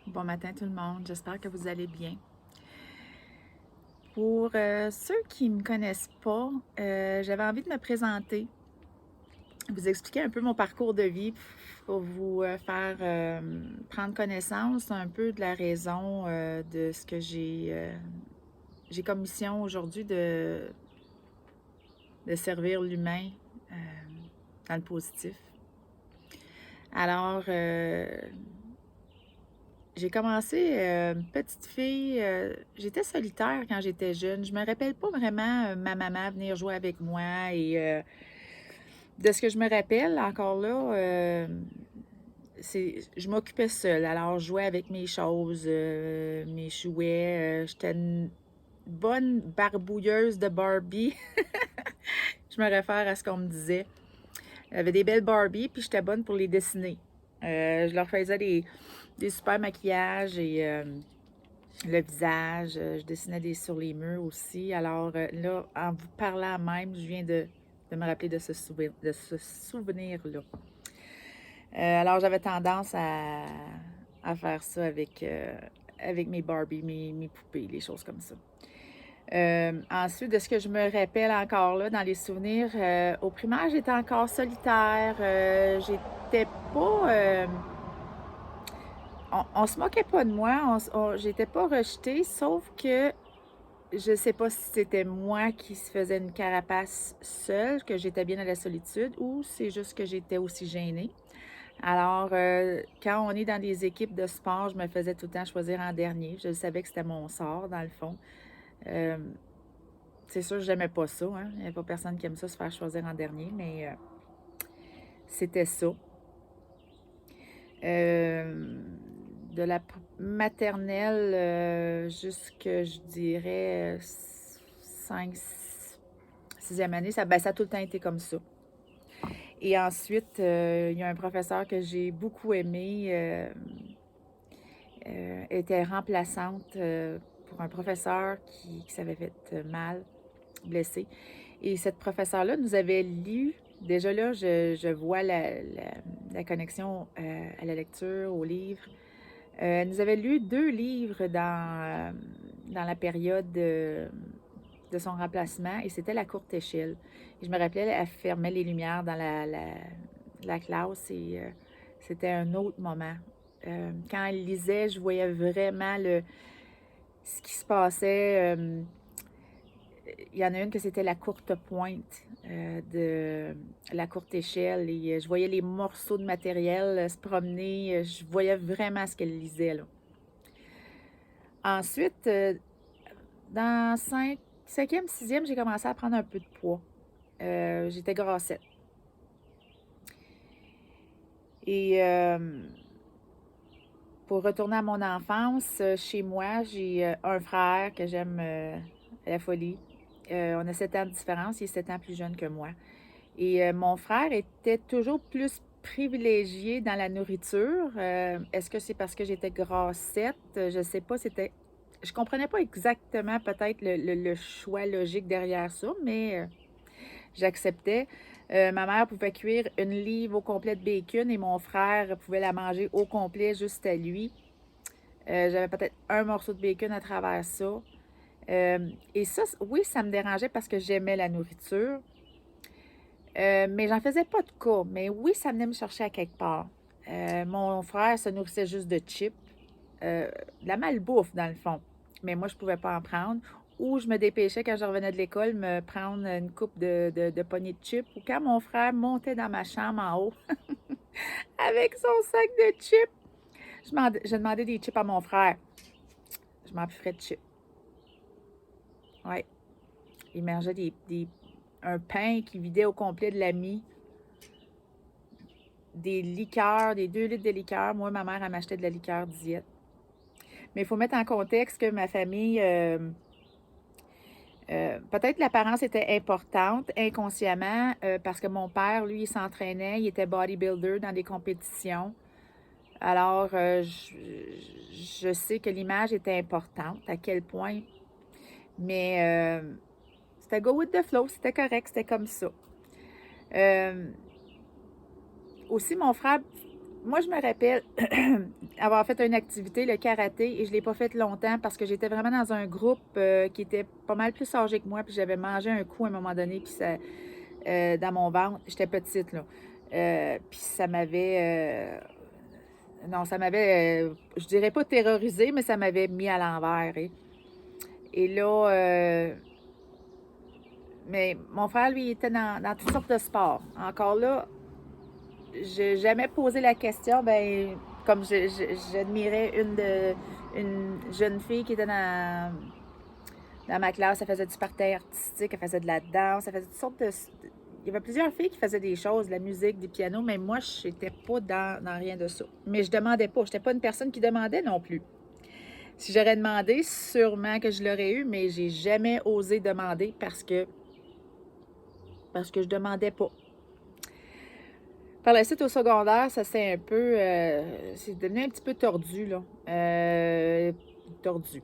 Bon matin tout le monde, j'espère que vous allez bien. Pour ceux qui ne me connaissent pas, j'avais envie de me présenter, vous expliquer un peu mon parcours de vie pour vous faire prendre connaissance un peu de la raison de ce que j'ai comme mission aujourd'hui de servir l'humain euh, dans le positif. Alors, j'ai commencé petite fille, j'étais solitaire quand j'étais jeune. Je me rappelle pas vraiment ma maman venir jouer avec moi et de ce que je me rappelle encore là, je m'occupais seule. Alors je jouais avec mes choses, mes jouets. J'étais une bonne barbouilleuse de Barbie. Je me réfère à ce qu'on me disait. J'avais des belles Barbie puis j'étais bonne pour les dessiner. Je leur faisais des super maquillages et le visage. Je dessinais sur les murs aussi. Alors là, en vous parlant même, je viens de me rappeler de ce souvenir-là. Alors j'avais tendance à faire ça avec mes Barbie, mes poupées, les choses comme ça. Ensuite, de ce que je me rappelle encore là dans les souvenirs, au primaire, j'étais encore solitaire. J'étais pas. On se moquait pas de moi, j'étais pas rejetée, sauf que je sais pas si c'était moi qui se faisais une carapace seule, que j'étais bien dans la solitude, ou c'est juste que j'étais aussi gênée. Alors, quand on est dans des équipes de sport, je me faisais tout le temps choisir en dernier. Je savais que c'était mon sort, dans le fond. Euh, c'est sûr que j'aimais pas ça, hein. Il n'y a pas personne qui aime ça, se faire choisir en dernier, mais c'était ça. Euh, de la maternelle jusque, je dirais, 5, 6e année, ça a tout le temps été comme ça. Et ensuite, il y a un professeur que j'ai beaucoup aimé, était remplaçante pour un professeur qui s'avait fait mal, blessé. Et cette professeure-là nous avait lu, déjà là, je vois la connexion à la lecture, au livre. Elle nous avait lu 2 livres dans la période de son remplacement et c'était La courte échelle. Et je me rappelais, elle fermait les lumières dans la classe et c'était un autre moment. Quand elle lisait, je voyais vraiment ce qui se passait. Il y en a une que c'était la courte pointe de la courte échelle et je voyais les morceaux de matériel se promener. Je voyais vraiment ce qu'elle lisait là. Ensuite, dans 5e, 6e, j'ai commencé à prendre un peu de poids. J'étais grassette. Et pour retourner à mon enfance, chez moi, j'ai un frère que j'aime à la folie. On a 7 ans de différence, il est 7 ans plus jeune que moi. Et mon frère était toujours plus privilégié dans la nourriture. Est-ce que c'est parce que j'étais grassette? Je ne sais pas, je comprenais pas exactement peut-être le choix logique derrière ça, mais j'acceptais. Ma mère pouvait cuire une livre au complet de bacon et mon frère pouvait la manger au complet juste à lui. J'avais peut-être un morceau de bacon à travers ça. Et ça, oui, ça me dérangeait parce que j'aimais la nourriture. Mais j'en faisais pas de cas. Mais oui, ça venait me chercher à quelque part. Mon frère se nourrissait juste de chips, de la malbouffe dans le fond. Mais moi, je pouvais pas en prendre. Ou je me dépêchais quand je revenais de l'école, me prendre une coupe de poignées de chips. Ou quand mon frère montait dans ma chambre en haut avec son sac de chips, je demandais des chips à mon frère. Je m'en ferais de chips. Ouais. Il mangeait un pain qui vidait au complet de la mie, des liqueurs, des 2 litres de liqueur. Moi, ma mère, elle m'achetait de la liqueur diète. Mais il faut mettre en contexte que ma famille, peut-être l'apparence était importante inconsciemment parce que mon père, lui, il s'entraînait, il était bodybuilder dans des compétitions. Alors, je sais que l'image était importante, à quel point, mais c'était go with the flow, c'était correct, c'était comme ça. Aussi, mon frère moi, je me rappelle avoir fait une activité, le karaté, et je ne l'ai pas fait longtemps parce que j'étais vraiment dans un groupe qui était pas mal plus âgé que moi, puis j'avais mangé un coup à un moment donné, puis ça, dans mon ventre, j'étais petite, là. Puis ça m'avait... non, ça m'avait, je dirais pas terrorisé, mais ça m'avait mis à l'envers. Et là, mais mon frère, lui, il était dans toutes sortes de sports. Encore là, j'ai jamais posé la question, ben, comme j'admirais une jeune fille qui était dans ma classe, elle faisait du parterre artistique, elle faisait de la danse, elle faisait toutes sortes de... Il y avait plusieurs filles qui faisaient des choses, de la musique, des pianos, mais moi, je n'étais pas dans rien de ça. Mais je demandais pas, je n'étais pas une personne qui demandait non plus. Si j'aurais demandé, sûrement que je l'aurais eu, mais j'ai jamais osé demander parce que je demandais pas. Par la suite, au secondaire, ça s'est un peu... c'est devenu un petit peu tordu, là. Tordu.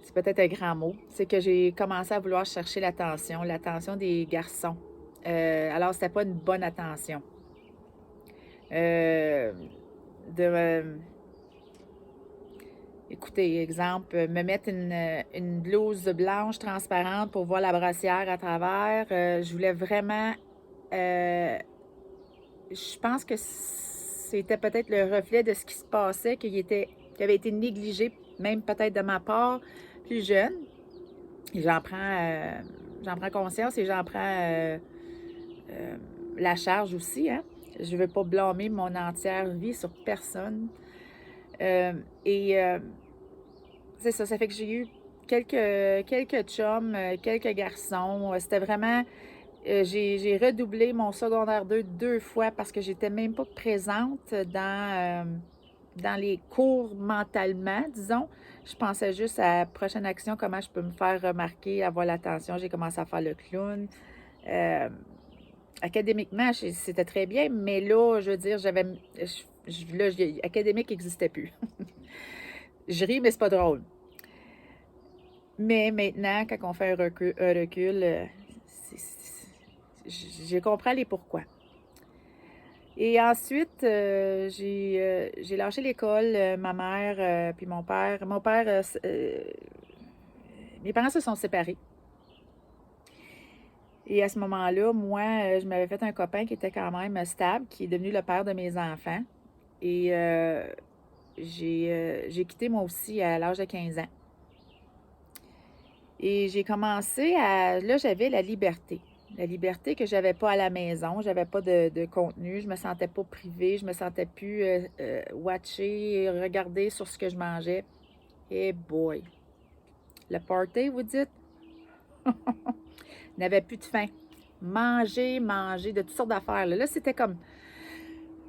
C'est peut-être un grand mot. C'est que j'ai commencé à vouloir chercher l'attention des garçons. Alors, c'était pas une bonne attention. Euh, Écoutez, exemple, me mettre une blouse blanche transparente pour voir la brassière à travers. Je voulais vraiment... je pense que c'était peut-être le reflet de ce qui se passait, qui avait été négligé, même peut-être de ma part, plus jeune. Et j'en prends conscience et j'en prends la charge aussi, hein. Je ne veux pas blâmer mon entière vie sur personne. Et c'est ça, ça fait que j'ai eu quelques chums, quelques garçons. C'était vraiment... j'ai redoublé mon secondaire 2 fois parce que j'étais même pas présente dans les cours mentalement, disons. Je pensais juste à la prochaine action, comment je peux me faire remarquer, avoir l'attention. J'ai commencé à faire le clown. Académiquement, c'était très bien, mais là, je veux dire, académique n'existait plus. Je ris, mais c'est pas drôle. Mais maintenant, quand on fait un recul, je comprends les pourquoi. Et ensuite, j'ai lâché l'école, ma mère puis mon père. Mon père, mes parents se sont séparés. Et à ce moment-là, moi, je m'avais fait un copain qui était quand même stable, qui est devenu le père de mes enfants. Et j'ai quitté moi aussi à l'âge de 15 ans. Et j'ai commencé à... Là, j'avais la liberté. La liberté que j'avais pas à la maison. J'avais pas de contenu. Je me sentais pas privée. Je me sentais plus watcher, regarder sur ce que je mangeais. Eh boy! Le party, vous dites? N'avait plus de faim. Manger, de toutes sortes d'affaires. Là, c'était comme...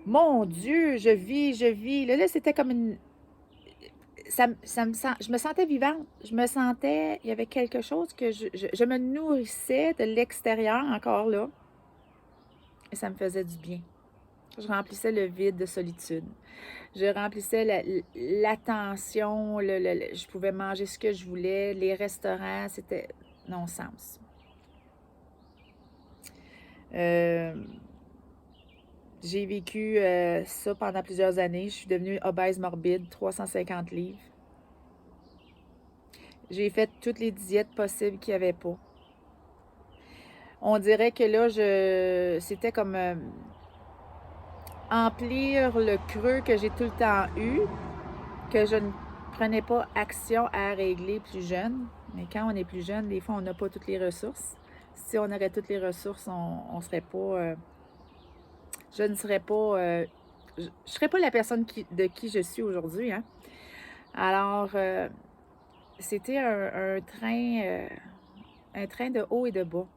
Mon Dieu, je vis. Là, c'était comme une... je me sentais vivante. Je me sentais, il y avait quelque chose que je me nourrissais de l'extérieur encore là. Et ça me faisait du bien. Je remplissais le vide de solitude. Je remplissais l'attention. Je pouvais manger ce que je voulais. Les restaurants, c'était non-sens. J'ai vécu ça pendant plusieurs années. Je suis devenue obèse morbide, 350 livres. J'ai fait toutes les diètes possibles qu'il n'y avait pas. On dirait que là, c'était comme emplir le creux que j'ai tout le temps eu, que je ne prenais pas action à régler plus jeune. Mais quand on est plus jeune, des fois, on n'a pas toutes les ressources. Si on aurait toutes les ressources, on serait pas... je ne serais pas... je serais pas la personne de qui je suis aujourd'hui, hein. Alors, c'était un train de haut et de bas.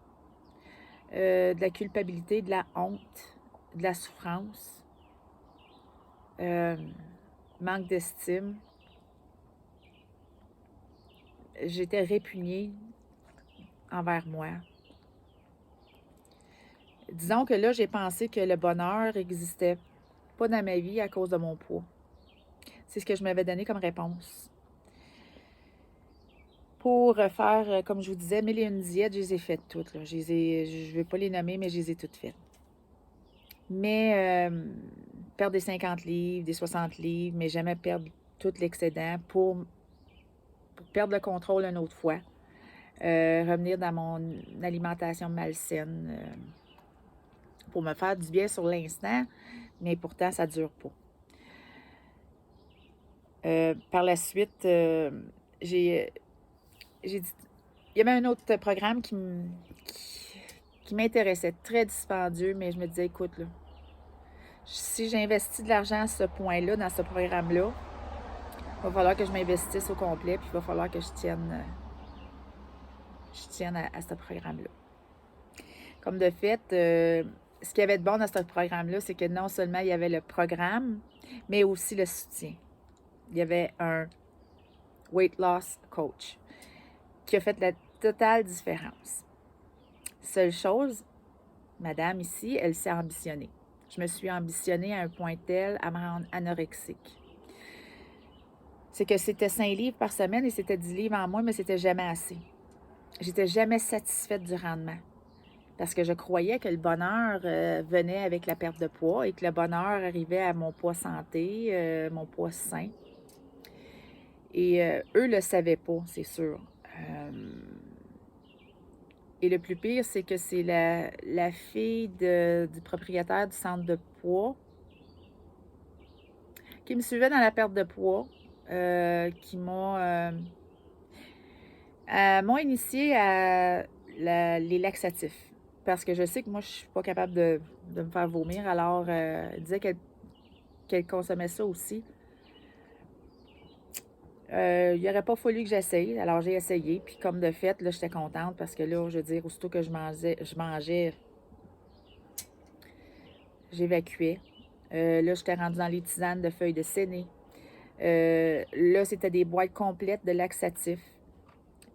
De la culpabilité, de la honte, de la souffrance, manque d'estime. J'étais répugnée envers moi. Disons que là, j'ai pensé que le bonheur n'existait pas dans ma vie à cause de mon poids. C'est ce que je m'avais donné comme réponse. Pour faire, comme je vous disais, 1001 diètes, je les ai faites toutes. Là. Je ne vais pas les nommer, mais je les ai toutes faites. Mais perdre des 50 livres, des 60 livres, mais jamais perdre tout l'excédent pour perdre le contrôle une autre fois. Revenir dans mon alimentation malsaine pour me faire du bien sur l'instant, mais pourtant, ça ne dure pas. Par la suite, j'ai dit, il y avait un autre programme qui m'intéressait, très dispendieux, mais je me disais, écoute, là, si j'investis de l'argent à ce point-là, dans ce programme-là, il va falloir que je m'investisse au complet, puis il va falloir que je tienne à ce programme-là. Comme de fait, ce qu'il y avait de bon dans ce programme-là, c'est que non seulement il y avait le programme, mais aussi le soutien. Il y avait un weight loss coach qui a fait la totale différence. Seule chose, madame ici, elle s'est ambitionnée. Je me suis ambitionnée à un point tel à me rendre anorexique. C'est que c'était 5 livres par semaine et c'était 10 livres en moins, mais c'était jamais assez. J'étais jamais satisfaite du rendement parce que je croyais que le bonheur venait avec la perte de poids et que le bonheur arrivait à mon poids santé, mon poids sain. Et eux ne le savaient pas, c'est sûr. Et le plus pire, c'est que c'est la fille du propriétaire du centre de poids qui me suivait dans la perte de poids, qui m'ont initiée à les laxatifs. Parce que je sais que moi, je ne suis pas capable de me faire vomir. Alors, elle disait qu'elle consommait ça aussi. Il n'aurait pas fallu que j'essaye. Alors, j'ai essayé. Puis, comme de fait, là, j'étais contente parce que là, je veux dire, aussitôt que je mangeais, j'évacuais. Là, j'étais rendue dans les tisanes de feuilles de séné. Là, c'était des boîtes complètes de laxatifs.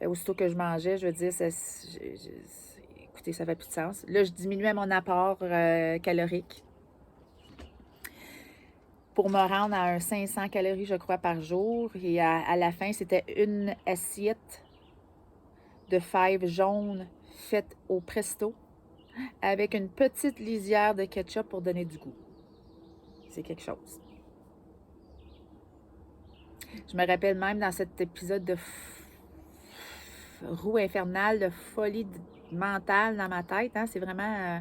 Aussitôt que je mangeais, je veux dire, écoutez, ça fait plus de sens. Là, je diminuais mon apport calorique pour me rendre à un 500 calories, je crois, par jour. Et à la fin, c'était une assiette de fèves jaunes faites au presto avec une petite lisière de ketchup pour donner du goût. C'est quelque chose. Je me rappelle même dans cet épisode de roue infernale, de folie mentale dans ma tête. Hein? C'est vraiment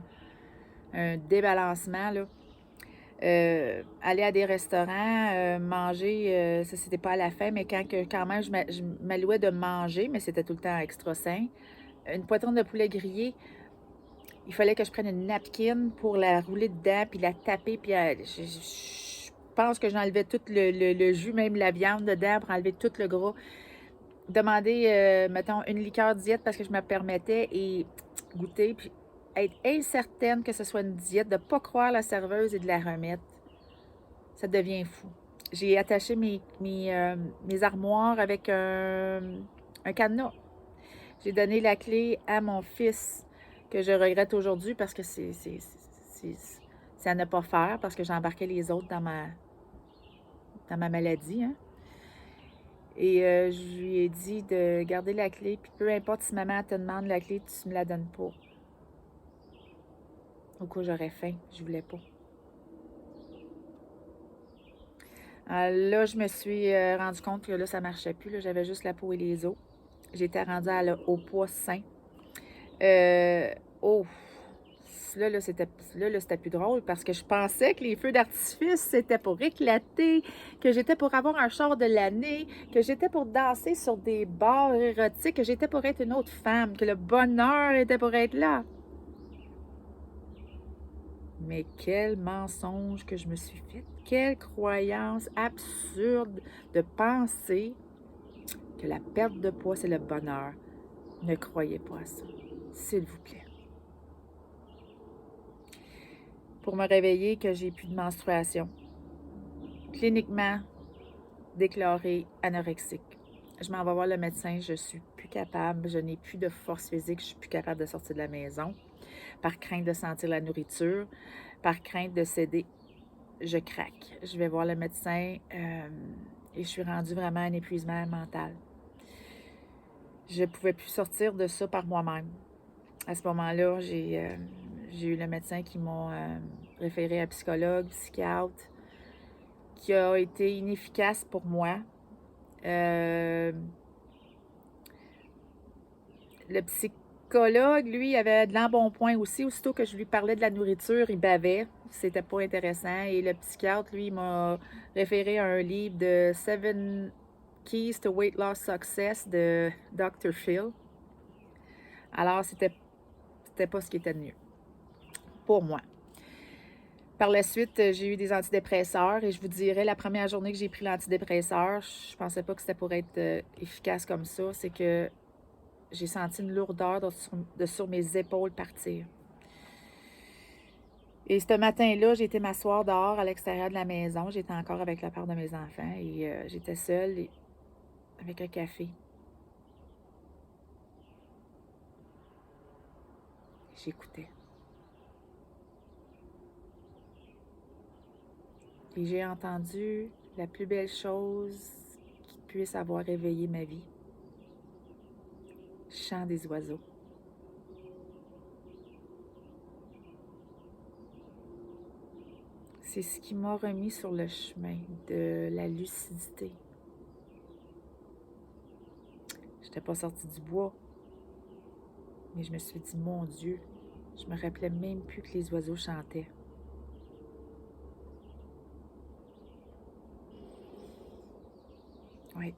un débalancement, là. Aller à des restaurants, manger, ça c'était pas à la fin, mais quand même je m'allouais de manger, mais c'était tout le temps extra sain. Une poitrine de poulet grillé, il fallait que je prenne une napkin pour la rouler dedans, puis la taper, puis je pense que j'enlevais tout le jus, même la viande dedans, pour enlever tout le gras. Demander, mettons, une liqueur diète parce que je me permettais et goûter, puis être incertaine que ce soit une diète, de ne pas croire la serveuse et de la remettre. Ça devient fou. J'ai attaché mes armoires avec un cadenas. J'ai donné la clé à mon fils, que je regrette aujourd'hui parce que c'est à ne pas faire, parce que j'ai embarqué les autres dans ma maladie. Hein? Et je lui ai dit de garder la clé, puis peu importe si maman te demande la clé, tu me la donnes pas. Au cas où j'aurais faim, je voulais pas. Là, je me suis rendu compte que là, ça marchait plus. J'avais juste la peau et les os. J'étais rendue au poids sain. Oh! Là, c'était plus drôle parce que je pensais que les feux d'artifice, c'était pour éclater, que j'étais pour avoir un char de l'année, que j'étais pour danser sur des bars érotiques, que j'étais pour être une autre femme, que le bonheur était pour être là. Mais quel mensonge que je me suis fait. Quelle croyance absurde de penser que la perte de poids, c'est le bonheur. Ne croyez pas à ça, s'il vous plaît. Pour me réveiller, que j'ai plus de menstruation. Cliniquement déclarée anorexique. Je m'en vais voir le médecin, je suis plus capable, je n'ai plus de force physique, je suis plus capable de sortir de la maison. Par crainte de sentir la nourriture, par crainte de céder, je craque. Je vais voir le médecin et je suis rendue vraiment à un épuisement mental. Je ne pouvais plus sortir de ça par moi-même. À ce moment-là, j'ai eu le médecin qui m'a référé à un psychologue, psychiatre. qui a été inefficace pour moi. Le psychologue, lui, avait de l'embonpoint aussi. Aussitôt que je lui parlais de la nourriture, il bavait. C'était pas intéressant. Et le psychiatre, lui, m'a référé à un livre de Seven Keys to Weight Loss Success de Dr. Phil. Alors, c'était pas ce qui était de mieux pour moi. Par la suite, j'ai eu des antidépresseurs et je vous dirais, la première journée que j'ai pris l'antidépresseur, je pensais pas que c'était pour être efficace comme ça. C'est que j'ai senti une lourdeur de sur mes épaules partir. Et ce matin-là, j'ai été m'asseoir dehors à l'extérieur de la maison. J'étais encore avec la part de mes enfants et j'étais seule avec un café. J'écoutais. Et j'ai entendu la plus belle chose qui puisse avoir réveillé ma vie. Chant des oiseaux. C'est ce qui m'a remis sur le chemin de la lucidité. Je n'étais pas sortie du bois, mais je me suis dit, mon Dieu, je me rappelais même plus que les oiseaux chantaient. Oui.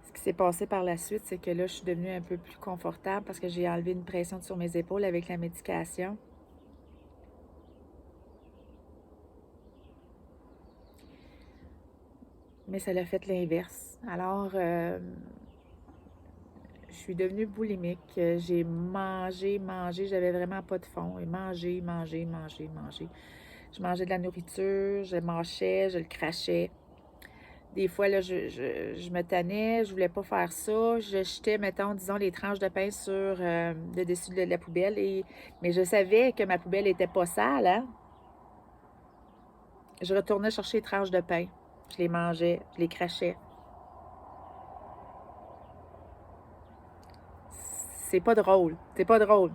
Ce qui s'est passé par la suite, c'est que là, je suis devenue un peu plus confortable parce que j'ai enlevé une pression sur mes épaules avec la médication. Mais ça l'a fait l'inverse. Alors, je suis devenue boulimique. J'ai mangé, j'avais vraiment pas de fond. Et mangé. Je mangeais de la nourriture, je mâchais, je le crachais. Des fois, là, je me tannais, je voulais pas faire ça. Je jetais, mettons, disons, les tranches de pain sur le dessus de la poubelle. Mais je savais que ma poubelle était pas sale, hein? Je retournais chercher les tranches de pain. Je les mangeais, je les crachais. C'est pas drôle. C'est pas drôle.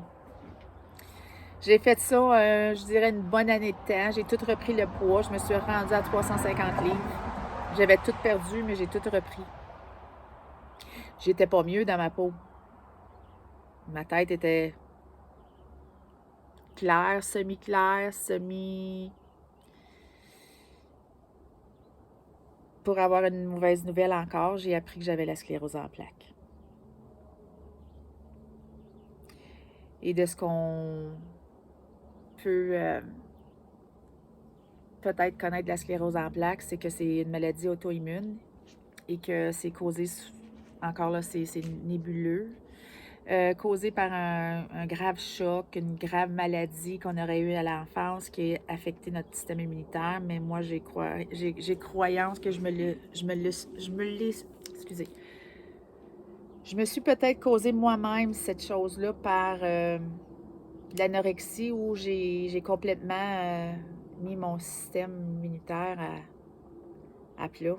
J'ai fait ça, je dirais, une bonne année de temps. J'ai tout repris le poids. Je me suis rendue à 350 livres. J'avais tout perdu, mais j'ai tout repris. J'étais pas mieux dans ma peau. Ma tête était claire, semi-claire, semi... Pour avoir une mauvaise nouvelle encore, j'ai appris que j'avais la sclérose en plaques. Et de ce qu'on peut peut-être connaître de la sclérose en plaques, c'est que c'est une maladie auto-immune et que c'est causé, encore là, c'est nébuleux, causé par un grave choc, une grave maladie qu'on aurait eue à l'enfance qui a affecté notre système immunitaire. Mais moi, j'ai croyance que je me suis peut-être causé moi-même cette chose-là par l'anorexie où j'ai complètement mis mon système immunitaire à plat.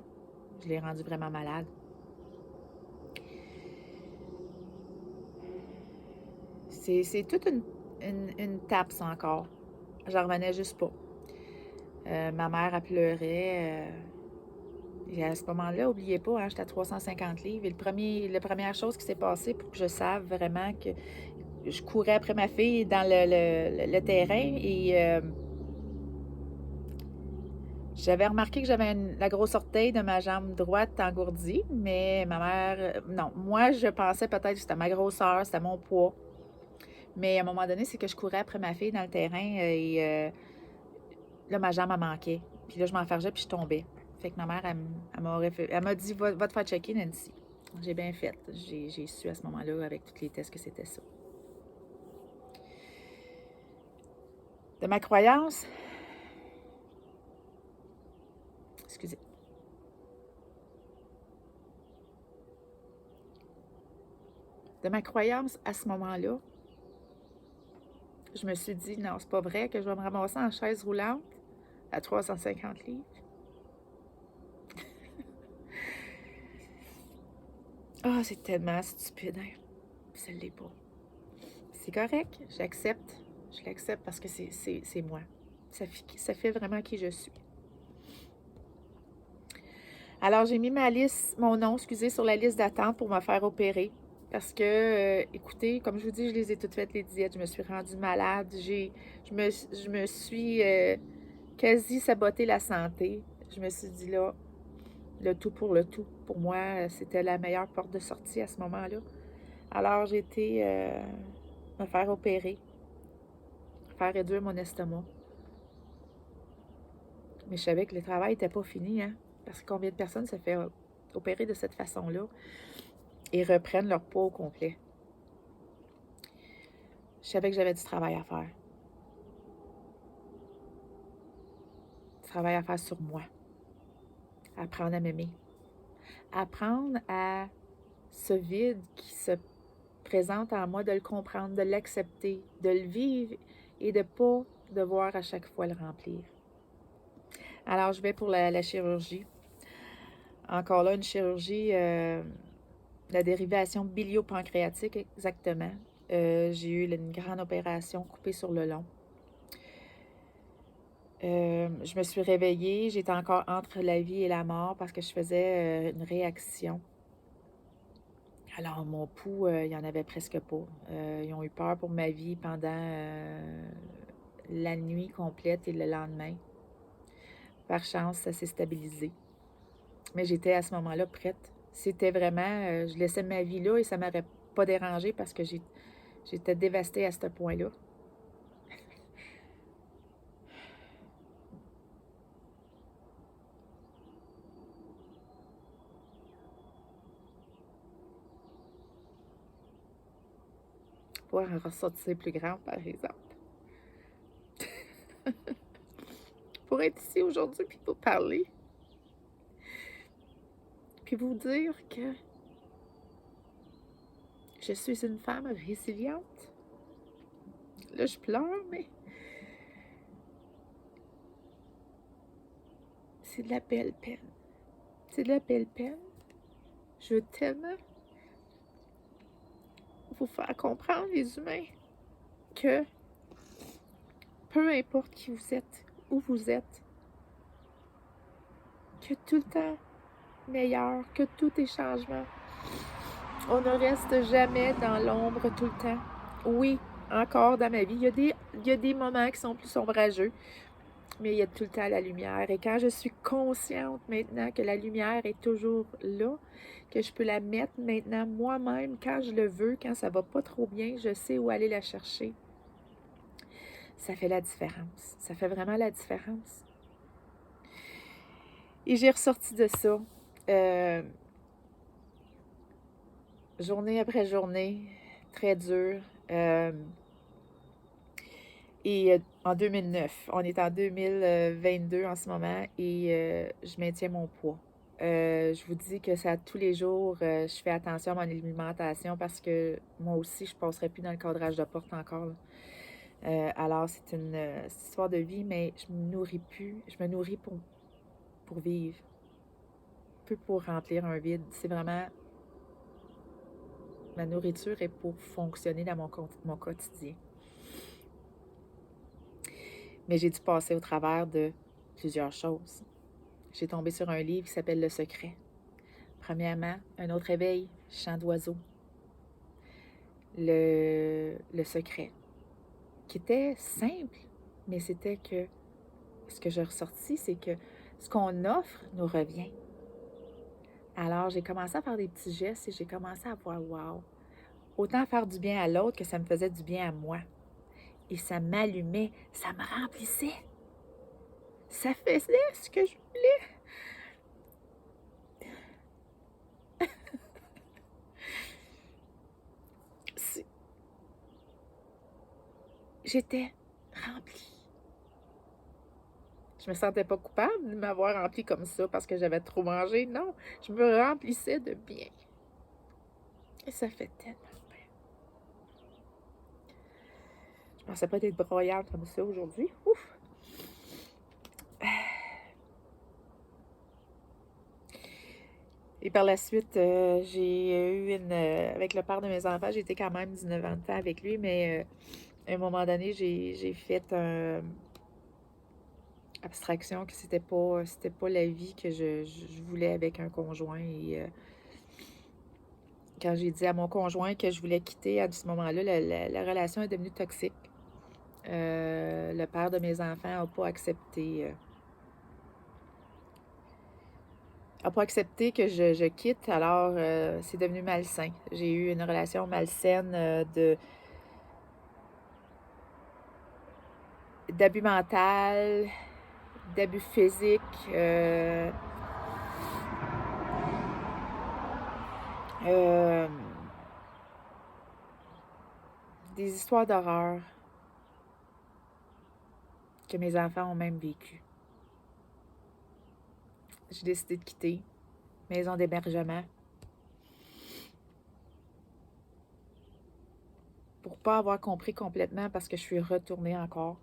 Je l'ai rendu vraiment malade. C'est toute une tape, ça, encore. J'en revenais juste pas. Ma mère, elle pleurait. Et à ce moment-là, n'oubliez pas, hein, j'étais à 350 livres. Et la première chose qui s'est passée pour que je sache vraiment que je courais après ma fille dans le terrain et j'avais remarqué que j'avais la grosse orteille de ma jambe droite engourdie, mais ma mère, non, moi, je pensais peut-être que c'était ma grosseur, c'était mon poids. Mais à un moment donné, c'est que je courais après ma fille dans le terrain et là, ma jambe, elle manquait. Puis là, je m'enfargeais puis je tombais. Fait que ma mère, elle m'a dit, va te faire checker, Nancy. J'ai bien fait. J'ai su à ce moment-là, avec tous les tests, que c'était ça. De ma croyance, excusez. De ma croyance à ce moment-là, je me suis dit, non, c'est pas vrai que je vais me ramasser en chaise roulante à 350 livres. Ah, c'est tellement stupide, hein? Ça l'est pas. c'est correct, j'accepte. Je l'accepte parce que c'est moi. Ça fait vraiment qui je suis. Alors, j'ai mis mon nom, excusez, sur la liste d'attente pour me faire opérer. Parce que, écoutez, comme je vous dis, je les ai toutes faites, les diètes. Je me suis rendue malade. Je me suis quasi saboté la santé. Je me suis dit là, le tout pour le tout. Pour moi, c'était la meilleure porte de sortie à ce moment-là. Alors, j'ai été me faire opérer, faire réduire mon estomac. Mais je savais que le travail n'était pas fini, hein? Parce que combien de personnes se font opérer de cette façon-là et reprennent leur poids au complet? Je savais que j'avais du travail à faire. Du travail à faire sur moi. Apprendre à m'aimer. Apprendre à ce vide qui se présente en moi, de le comprendre, de l'accepter, de le vivre et de ne pas devoir à chaque fois le remplir. Alors, je vais pour la chirurgie. Encore là, une chirurgie, la dérivation bilio-pancréatique, exactement. J'ai eu une grande opération coupée sur le long. Je me suis réveillée, j'étais encore entre la vie et la mort parce que je faisais une réaction. Alors, mon pouls, il n'y en avait presque pas. Ils ont eu peur pour ma vie pendant la nuit complète et le lendemain. Par chance, ça s'est stabilisé. Mais j'étais à ce moment-là prête. C'était vraiment, je laissais ma vie là et ça ne m'aurait pas dérangée parce que j'étais dévastée à ce point-là. Pouvoir en ressortir plus grande, par exemple. Pour être ici aujourd'hui puis vous parler. Puis vous dire que je suis une femme résiliente. Là, je pleure, mais c'est de la belle peine. C'est de la belle peine. Je veux tellement vous faire comprendre, les humains, que peu importe qui vous êtes, où vous êtes, que tout le temps meilleur, que tout est changement. On ne reste jamais dans l'ombre tout le temps. Oui, encore dans ma vie, il y a des moments qui sont plus ombrageux, mais il y a tout le temps la lumière. Et quand je suis consciente maintenant que la lumière est toujours là, que je peux la mettre maintenant moi-même quand je le veux, quand ça va pas trop bien, je sais où aller la chercher. Ça fait la différence. Ça fait vraiment la différence. Et j'ai ressorti de ça, journée après journée, très dure. Et en 2009, on est en 2022 en ce moment et je maintiens mon poids. Je vous dis que ça, tous les jours, je fais attention à mon alimentation parce que moi aussi, je ne passerai plus dans le cadrage de porte encore. Alors, c'est une histoire de vie, mais je me nourris plus. Je me nourris pour vivre, plus pour remplir un vide. C'est vraiment... Ma nourriture est pour fonctionner dans mon quotidien. Mais j'ai dû passer au travers de plusieurs choses. J'ai tombé sur un livre qui s'appelle Le Secret. Premièrement, un autre éveil, chant d'oiseau. Le secret, qui était simple, mais c'était que ce que j'ai ressorti, c'est que ce qu'on offre nous revient. Alors, j'ai commencé à faire des petits gestes et j'ai commencé à voir, wow, autant faire du bien à l'autre que ça me faisait du bien à moi. Et ça m'allumait, ça me remplissait. Ça faisait ce que je voulais. J'étais remplie. Je me sentais pas coupable de m'avoir remplie comme ça parce que j'avais trop mangé. Non, je me remplissais de bien. Et ça fait tellement bien. Je pensais pas être broyante comme ça aujourd'hui. Ouf! Et par la suite, j'ai eu avec le père de mes enfants, j'ai été quand même 19 ans de temps avec lui, mais à un moment donné, j'ai fait abstraction que c'était pas la vie que je voulais avec un conjoint. Et quand j'ai dit à mon conjoint que je voulais quitter, à ce moment-là, la relation est devenue toxique. Le père de mes enfants n'a pas accepté. Que je quitte, alors c'est devenu malsain. J'ai eu une relation malsaine d'abus mental, d'abus physique, des histoires d'horreur que mes enfants ont même vécues. J'ai décidé de quitter. Maison d'hébergement. Pour pas avoir compris complètement parce que je suis retournée encore.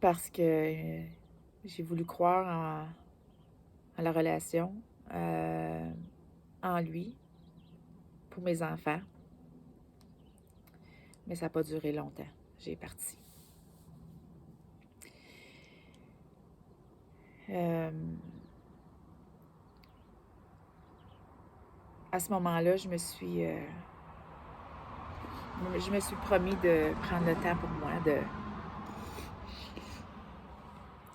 Parce que j'ai voulu croire en la relation, en lui, pour mes enfants. Mais ça n'a pas duré longtemps. J'ai parti. À ce moment-là, je me suis promis de prendre le temps pour moi,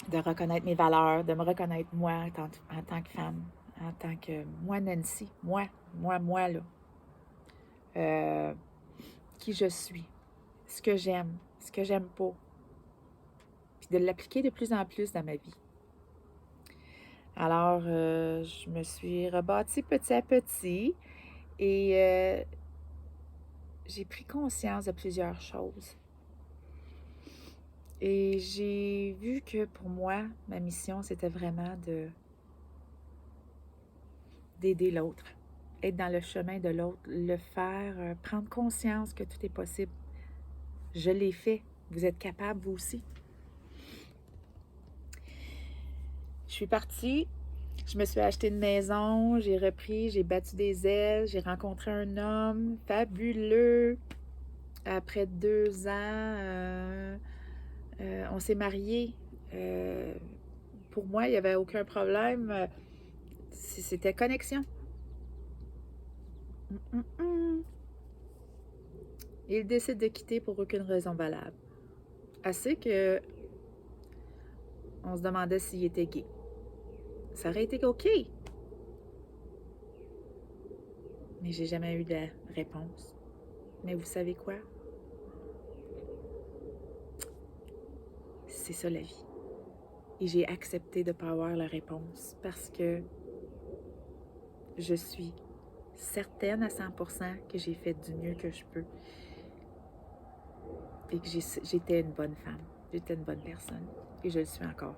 de reconnaître mes valeurs, de me reconnaître moi en tant que femme, en tant que moi, Nancy, moi, là. Qui je suis, ce que j'aime pas, puis de l'appliquer de plus en plus dans ma vie. Alors, je me suis rebâtie petit à petit et j'ai pris conscience de plusieurs choses. Et j'ai vu que pour moi, ma mission, c'était vraiment d'aider l'autre, être dans le chemin de l'autre, le faire, prendre conscience que tout est possible. Je l'ai fait. Vous êtes capable, vous aussi. Je suis partie. Je me suis acheté une maison, j'ai battu des ailes, j'ai rencontré un homme fabuleux. Après 2 ans, on s'est mariés. Pour moi, il n'y avait aucun problème. C'était connexion. Il décide de quitter pour aucune raison valable. Assez que on se demandait s'il était gay. Ça aurait été OK. Mais j'ai jamais eu de réponse. Mais vous savez quoi? C'est ça la vie. Et j'ai accepté de ne pas avoir la réponse parce que je suis certaine à 100% que j'ai fait du mieux que je peux. Et que j'étais une bonne femme. J'étais une bonne personne. Et je le suis encore.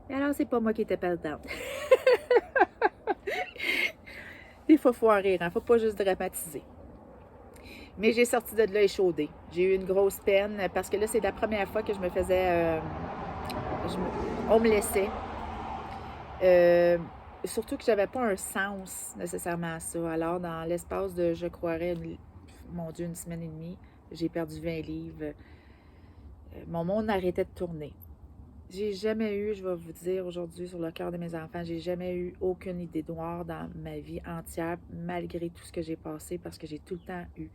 Et alors, c'est pas moi qui étais perdante. Des fois, il faut en rire. Il ne faut pas juste dramatiser. Mais j'ai sorti de là échaudée. J'ai eu une grosse peine parce que là, c'est la première fois que je me faisais... on me laissait. Surtout que j'avais pas un sens nécessairement à ça. Alors, dans l'espace de, je croirais, mon Dieu, une semaine et demie, j'ai perdu 20 livres. Mon monde arrêtait de tourner. J'ai jamais eu, je vais vous dire aujourd'hui, sur le cœur de mes enfants, j'ai jamais eu aucune idée noire dans ma vie entière, malgré tout ce que j'ai passé, parce que j'ai tout le temps eu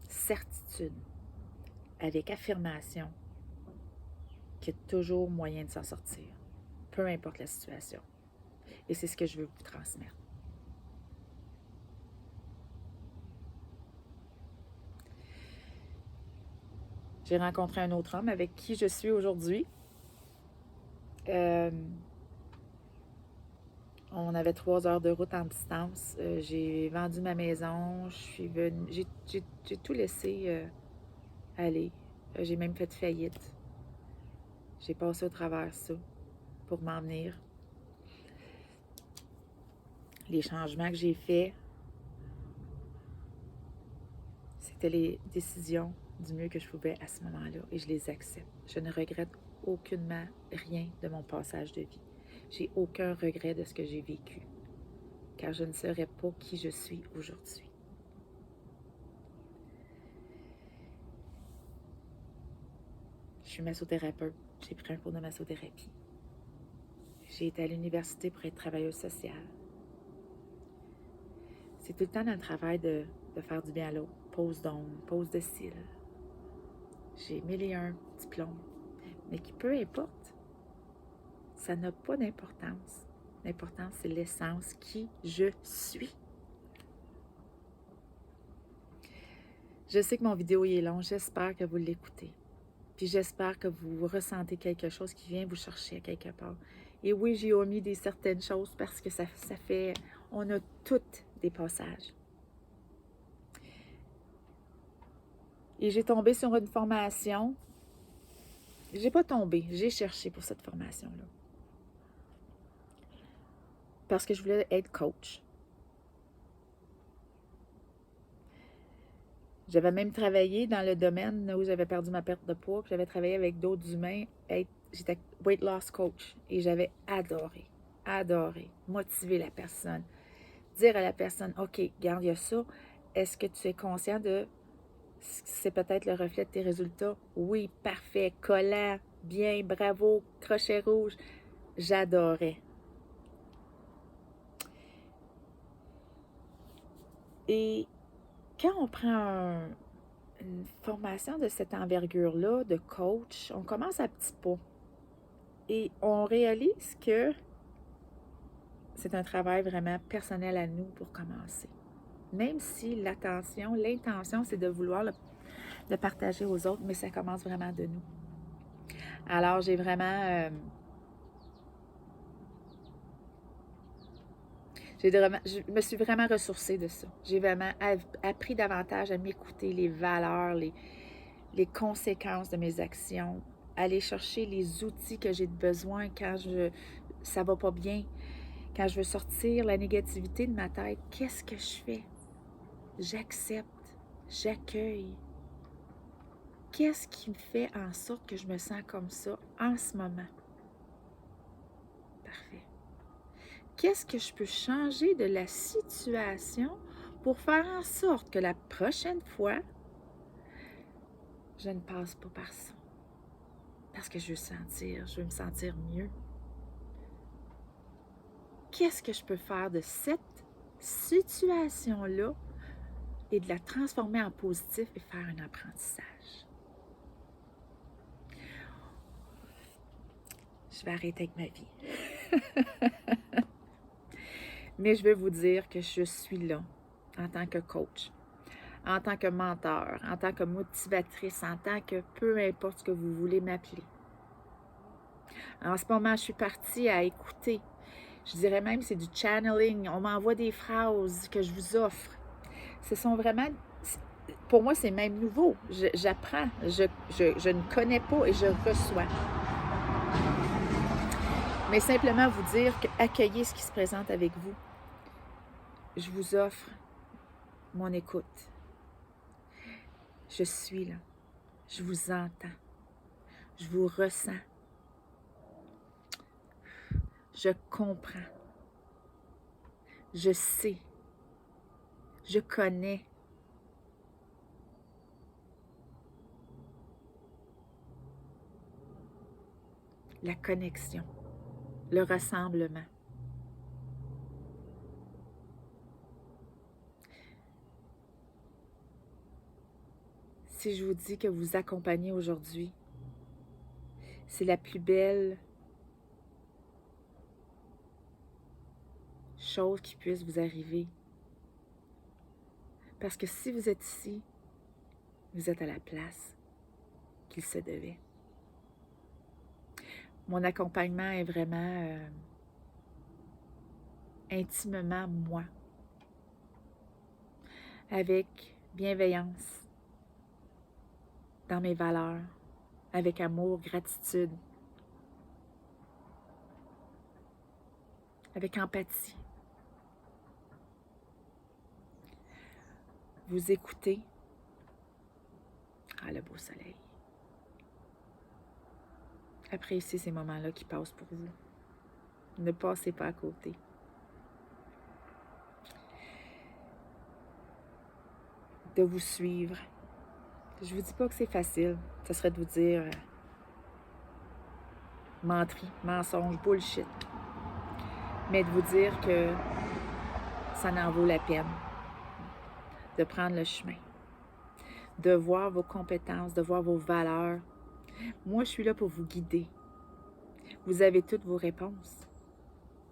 certitude, avec affirmation, qu'il y a toujours moyen de s'en sortir, peu importe la situation. Et c'est ce que je veux vous transmettre. J'ai rencontré un autre homme avec qui je suis aujourd'hui. On avait 3 heures de route en distance. J'ai vendu ma maison. Je suis venue. J'ai tout laissé aller. J'ai même fait faillite. J'ai passé au travers ça pour m'en venir. Les changements que j'ai faits, c'était les décisions du mieux que je pouvais à ce moment-là. Et je les accepte. Je ne regrette aucunement rien de mon passage de vie. J'ai aucun regret de ce que j'ai vécu, car je ne serais pas qui je suis aujourd'hui. Je suis massothérapeute. J'ai pris un cours de massothérapie. J'ai été à l'université pour être travailleuse sociale. C'est tout le temps dans le travail de faire du bien à l'autre. Pose d'ongles, pose de cils. J'ai 1001 diplômes. Mais qui peu importe, ça n'a pas d'importance. L'importance, c'est l'essence, qui je suis. Je sais que mon vidéo est long, j'espère que vous l'écoutez. Puis j'espère que vous ressentez quelque chose qui vient vous chercher à quelque part. Et oui, j'ai omis certaines choses parce que ça fait... On a toutes des passages. Et j'ai tombé sur une formation. J'ai pas tombé, j'ai cherché pour cette formation-là. Parce que je voulais être coach. J'avais même travaillé dans le domaine où j'avais perdu ma perte de poids, puis j'avais travaillé avec d'autres humains. J'étais weight loss coach et j'avais adoré motiver la personne. Dire à la personne, OK, regarde, il y a ça. Est-ce que tu es conscient de c'est peut-être le reflet de tes résultats? Oui, parfait, collant, bien, bravo, crochet rouge. J'adorais. Et quand on prend une formation de cette envergure-là, de coach, on commence à petits pas. Et on réalise que c'est un travail vraiment personnel à nous pour commencer. Même si l'intention, c'est de vouloir le partager aux autres, mais ça commence vraiment de nous. Alors, j'ai vraiment... je me suis vraiment ressourcée de ça. J'ai vraiment appris davantage à m'écouter, les valeurs, les conséquences de mes actions, aller chercher les outils que j'ai besoin quand ça va pas bien, quand je veux sortir la négativité de ma tête. Qu'est-ce que je fais? J'accepte, j'accueille. Qu'est-ce qui me fait en sorte que je me sens comme ça en ce moment? Parfait. Qu'est-ce que je peux changer de la situation pour faire en sorte que la prochaine fois, je ne passe pas par ça? Parce que je veux me sentir mieux. Qu'est-ce que je peux faire de cette situation-là et de la transformer en positif et faire un apprentissage? Je vais arrêter avec ma vie. Mais je vais vous dire que je suis là en tant que coach, en tant que menteur, en tant que motivatrice, en tant que peu importe ce que vous voulez m'appeler. En ce moment, je suis partie à écouter. Je dirais même que c'est du channeling. On m'envoie des phrases que je vous offre. Ce sont vraiment... Pour moi, c'est même nouveau. J'apprends. Je ne connais pas et je reçois. Mais simplement vous dire que accueillez ce qui se présente avec vous. Je vous offre mon écoute. Je suis là. Je vous entends. Je vous ressens. Je comprends. Je sais. Je connais. La connexion. Le rassemblement. Si je vous dis que vous accompagnez aujourd'hui, c'est la plus belle chose qui puisse vous arriver. Parce que si vous êtes ici, vous êtes à la place qu'il se devait. Mon accompagnement est vraiment intimement moi, avec bienveillance, dans mes valeurs, avec amour, gratitude, avec empathie. Vous écoutez. Ah, le beau soleil. Appréciez ces moments-là qui passent pour vous. Ne passez pas à côté. De vous suivre. Je vous dis pas que c'est facile. Ce serait de vous dire menterie, mensonge, bullshit. Mais de vous dire que ça en vaut la peine de prendre le chemin, de voir vos compétences, de voir vos valeurs. Moi, je suis là pour vous guider. Vous avez toutes vos réponses.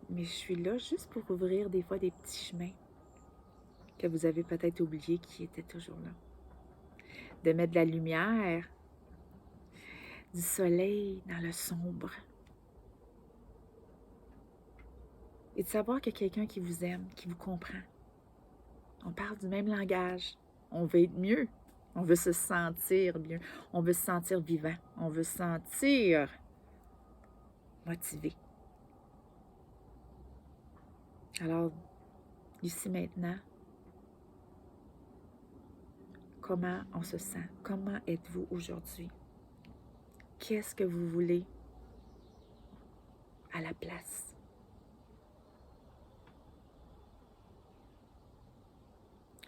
Mais je suis là juste pour ouvrir des fois des petits chemins que vous avez peut-être oubliés qui étaient toujours là. De mettre de la lumière, du soleil dans le sombre. Et de savoir qu'il y a quelqu'un qui vous aime, qui vous comprend. On parle du même langage. On veut être mieux. On veut se sentir mieux. On veut se sentir vivant. On veut se sentir motivé. Alors, ici maintenant, comment on se sent? Comment êtes-vous aujourd'hui? Qu'est-ce que vous voulez à la place?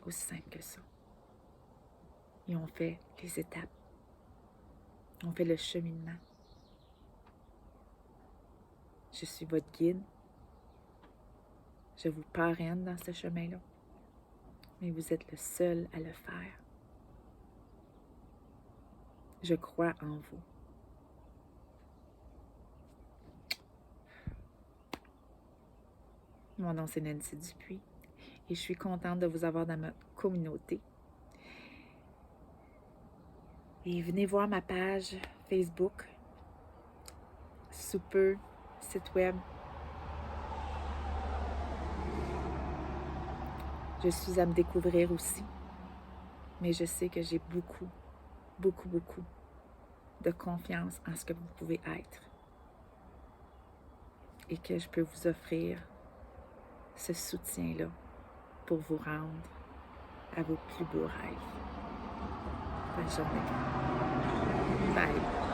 Aussi simple que ça. Et on fait les étapes. On fait le cheminement. Je suis votre guide. Je vous parraine dans ce chemin-là. Mais vous êtes le seul à le faire. Je crois en vous. Mon nom, c'est Nancy Dupuis. Et je suis contente de vous avoir dans ma communauté. Et venez voir ma page Facebook, sous peu, site web. Je suis à me découvrir aussi. Mais je sais que j'ai beaucoup de confiance en ce que vous pouvez être. Et que je peux vous offrir ce soutien-là pour vous rendre à vos plus beaux rêves. Bonne journée. Bye.